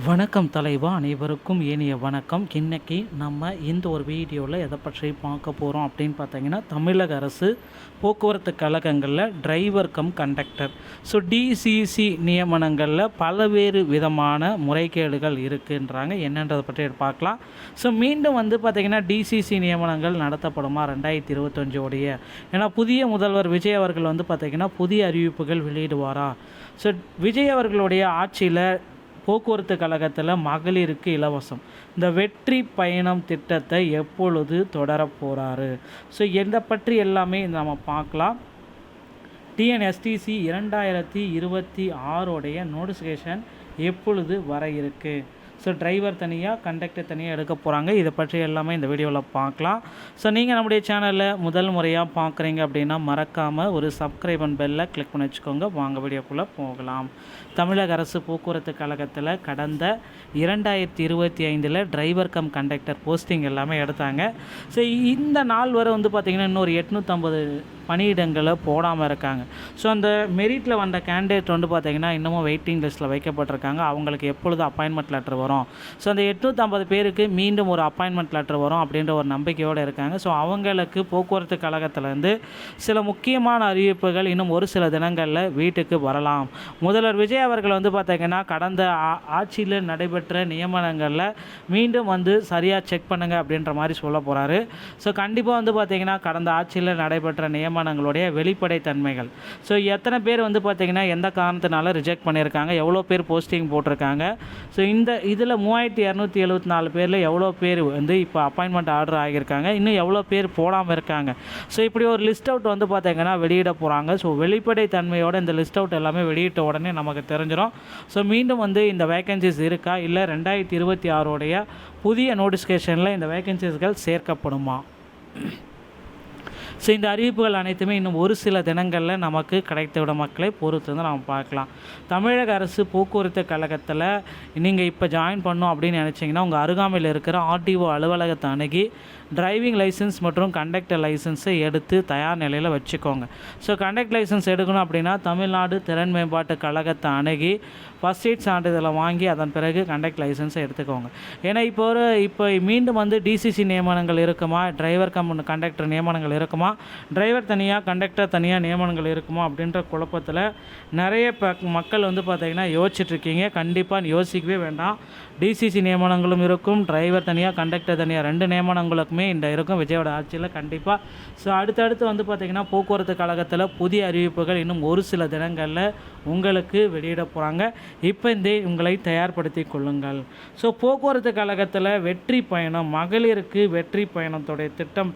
வணக்கம் தலைவா, அனைவருக்கும் இனிய வணக்கம். இன்றைக்கி நம்ம இந்த ஒரு வீடியோவில் எதை பற்றி பார்க்க போகிறோம் அப்படின்னு பார்த்தீங்கன்னா, தமிழக அரசு போக்குவரத்து கழகங்களில் டிரைவர் கம் கண்டக்டர் டிசிசி நியமனங்களில் பல்வேறு விதமான முறைகேடுகள் இருக்குன்றாங்க. என்னன்றதை பற்றி பார்க்கலாம். மீண்டும் பார்த்திங்கன்னா டிசிசி நியமனங்கள் நடத்தப்படுமா 2025 உடைய? ஏன்னா புதிய முதல்வர் விஜய் அவர்கள் பார்த்திங்கன்னா புதிய அறிவிப்புகள் வெளியிடுவாரா? விஜய் அவர்களுடைய ஆட்சியில் போக்குவரத்து கழகத்தில் மகளிருக்கு இலவசம், இந்த வெற்றி பயணம் திட்டத்தை எப்பொழுது தொடர போகிறாரு? எதை பற்றி எல்லாமே நம்ம பார்க்கலாம். டிஎன்எஸ்டிசி 2026 நோட்டிஃபிகேஷன் எப்பொழுது வர இருக்குது? டிரைவர் தனியாக, கண்டக்டர் தனியாக எடுக்க போகிறாங்க. இதை பற்றி எல்லாமே இந்த வீடியோவில் பார்க்கலாம். நீங்கள் நம்முடைய சேனலில் முதல் முறையாக பார்க்குறீங்க அப்படின்னா மறக்காமல் ஒரு சப்ஸ்கிரைப் அண்ட் பெல்லை கிளிக் பண்ணி வச்சுக்கோங்க. வாங்க வீடியோக்குள்ளே போகலாம். தமிழக அரசு போக்குவரத்து கழகத்தில் கடந்த 2025 டிரைவர் கம் கண்டக்டர் போஸ்டிங் எல்லாமே எடுத்தாங்க. இந்த நாள் வரை பார்த்திங்கன்னா இன்னொரு 850 பணியிடங்களை போடாமல் இருக்காங்க. அந்த மெரிட்டில் வந்த கேண்டிடேட் பார்த்திங்கன்னா இன்னமும் வெயிட்டிங் லிஸ்ட்டில் வைக்கப்பட்டிருக்காங்க. அவங்களுக்கு எப்பொழுது அப்பாயின்மெண்ட் லெட்டர் வரும்? அந்த 850 பேருக்கு மீண்டும் ஒரு அப்பாயின்மெண்ட் லெட்டர் வரும் அப்படின்ற ஒரு நம்பிக்கையோடு இருக்காங்க. அவங்களுக்கு போக்குவரத்து கழகத்திலேருந்து சில முக்கியமான அறிவிப்புகள் இன்னும் ஒரு சில தினங்களில் வீட்டுக்கு வரலாம். முதல்வர் விஜய் அவர்கள் பார்த்திங்கன்னா கடந்த ஆட்சியில் நடைபெற்ற நியமனங்களில் மீண்டும் சரியாக செக் பண்ணுங்க அப்படின்ற மாதிரி சொல்ல போகிறாரு. கண்டிப்பாக பார்த்திங்கன்னா கடந்த ஆட்சியில் நடைபெற்ற நியமனங்களுடைய வெளிப்படை தன்மைகள், எத்தனை பேர் பார்த்திங்கன்னா எந்த காரணத்தினால ரிஜெக்ட் பண்ணியிருக்காங்க, எவ்வளோ பேர் போஸ்டிங் போட்டிருக்காங்க, இதில் 3274 பேரில் எவ்வளோ பேர் இப்போ அப்பாயின்மெண்ட் ஆர்டர் ஆகியிருக்காங்க, இன்னும் எவ்வளோ பேர் போடாமல் இருக்காங்க. இப்படி ஒரு லிஸ்ட் அவுட் பார்த்திங்கன்னா வெளியிட போகிறாங்க. வெளிப்படை தன்மையோடு இந்த லிஸ்ட் அவுட் எல்லாமே வெளியிட்ட உடனே நமக்கு தெரிஞ்சிடும். மீண்டும் இந்த வேகன்சிஸ் இருக்கா, இல்லை 2026 புதிய நோட்டிஃபிகேஷனில் இந்த வேகன்சிஸ்கள் சேர்க்கப்படுமா? இந்த அறிவிப்புகள் அனைத்துமே இன்னும் ஒரு சில தினங்களில் நமக்கு கிடைத்துவிட மக்களை பொறுத்து நம்ம பார்க்கலாம். தமிழக அரசு போக்குவரத்து கழகத்தில் நீங்கள் இப்போ ஜாயின் பண்ணோம் அப்படின்னு நினச்சிங்கன்னா உங்கள் அருகாமையில் இருக்கிற ஆர்டிஓ அலுவலகத்தை அணுகி டிரைவிங் லைசன்ஸ் மற்றும் கண்டக்டர் லைசன்ஸை எடுத்து தயார் நிலையில் வச்சுக்கோங்க. கண்டக்டர் லைசன்ஸ் எடுக்கணும் அப்படின்னா தமிழ்நாடு திறன் மேம்பாட்டு கழகத்தை அணுகி ஃபஸ்ட் எய்ட் சான்றிதழை வாங்கி அதன் பிறகு கண்டக்டர் லைசன்ஸை எடுத்துக்கோங்க. ஏன்னா இப்போ மீண்டும் டிசிசி நியமனங்கள் இருக்குமா, டிரைவர் கம் கண்டக்டர் நியமனங்கள் இருக்குமா, டிரைவர் தனியாக கண்டக்டர் தனியாக நியமனங்கள் இருக்குமா அப்படின்ற குழப்பத்தில் நிறைய மக்கள் பார்த்திங்கன்னா யோசிச்சுட்ருக்கீங்க. கண்டிப்பாக யோசிக்கவே வேண்டாம். டிசிசி நியமனங்களும் இருக்கும், டிரைவர் தனியாக கண்டக்டர் தனியாக 2 நியமனங்களுக்குமே இந்த இருக்கும் விஜயோட ஆட்சியில் கண்டிப்பாக. அடுத்தடுத்து பார்த்திங்கன்னா போக்குவரத்து கழகத்தில் புதிய அறிவிப்புகள் இன்னும் ஒரு சில தினங்களில் உங்களுக்கு வெளியிட போகிறாங்க. இப்போ உங்களை தயார்படுத்தி கொள்ளுங்கள். போக்குவரத்து கழகத்தில் வெற்றி பயணம், மகளிருக்கு வெற்றி பயணத்துடைய திட்டம்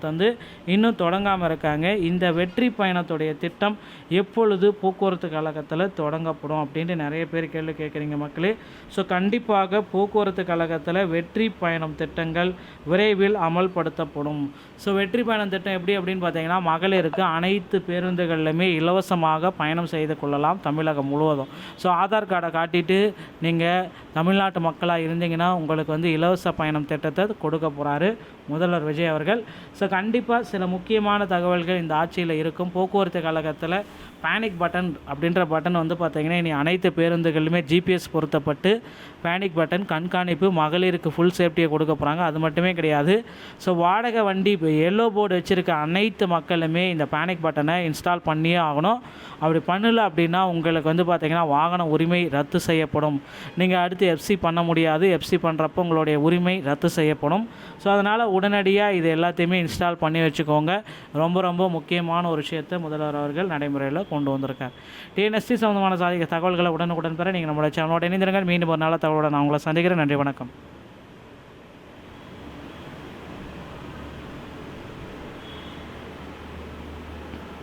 இன்னும் தொடங்காமல் இருக்காங்க. இந்த வெற்றி பயணத்துடைய திட்டம் எப்பொழுது போக்குவரத்து கழகத்தில் தொடங்கப்படும் அப்படின்ட்டு நிறைய பேர் கேள்வி கேட்குறீங்க மக்களே. கண்டிப்பாக போக்குவரத்து கழகத்தில் வெற்றி பயணம் திட்டங்கள் விரைவில் அமல்படுத்தப்படும். வெற்றி பயணம் திட்டம் எப்படி அப்படின்னு பார்த்தீங்கன்னா, மகளிருக்கு அனைத்து பேருந்துகளிலுமே இலவசமாக பயணம் செய்து கொள்ளலாம் தமிழகம் முழுவதும். ஆதார் கார்டை காட்டிட்டு நீங்கள் தமிழ்நாட்டு மக்களாக இருந்தீங்கன்னா உங்களுக்கு இலவச பயணம் திட்டத்தை கொடுக்க போகிறாரு முதல்வர் விஜய் அவர்கள். கண்டிப்பாக சில முக்கியமான தகவல்கள் இந்த ஆட்சியில் இருக்கும். போக்குவரத்து கழகத்தில் பேனிக் பட்டன் அப்படின்ற பட்டன் பார்த்திங்கன்னா இனி அனைத்து பேருந்துகளுமே ஜிபிஎஸ் பொருத்தப்பட்டு பேனிக் பட்டன் கண்காணிப்பு, மகளிருக்கு ஃபுல் சேஃப்டியை கொடுக்க போகிறாங்க. அது மட்டுமே கிடையாது. வாடகை வண்டி எல்லோ போர்டு வச்சுருக்க அனைத்து மக்களுமே இந்த பேனிக் பட்டனை இன்ஸ்டால் பண்ணியே ஆகணும். அப்படி பண்ணலை அப்படின்னா உங்களுக்கு பார்த்திங்கன்னா வாகன உரிமை ரத்து செய்யப்படும். நீங்கள் அடுத்து எஃப்சி பண்ண முடியாது. எஃப்சி பண்ணுறப்போ உங்களுடைய உரிமை ரத்து செய்யப்படும். அதனால் உடனடியாக இது எல்லாத்தையுமே இன்ஸ்டால் பண்ணி வச்சுக்கோங்க. ரொம்ப ரொம்ப முக்கியமான ஒரு விஷயத்தை முதல்வர் அவர்கள் நடைமுறையில் கொண்டு வந்திருக்கார். டிஎன்எஸ்டி சம்பந்தமான தகவல்களை உடனுக்குடன் பெற நீங்கள் நம்மளுடைய சேனலோட இணைந்திருங்கள். மீண்டும் ஒரு நல்ல தகவலோடு நான் உங்களை சந்திக்கிறேன். நன்றி, வணக்கம்.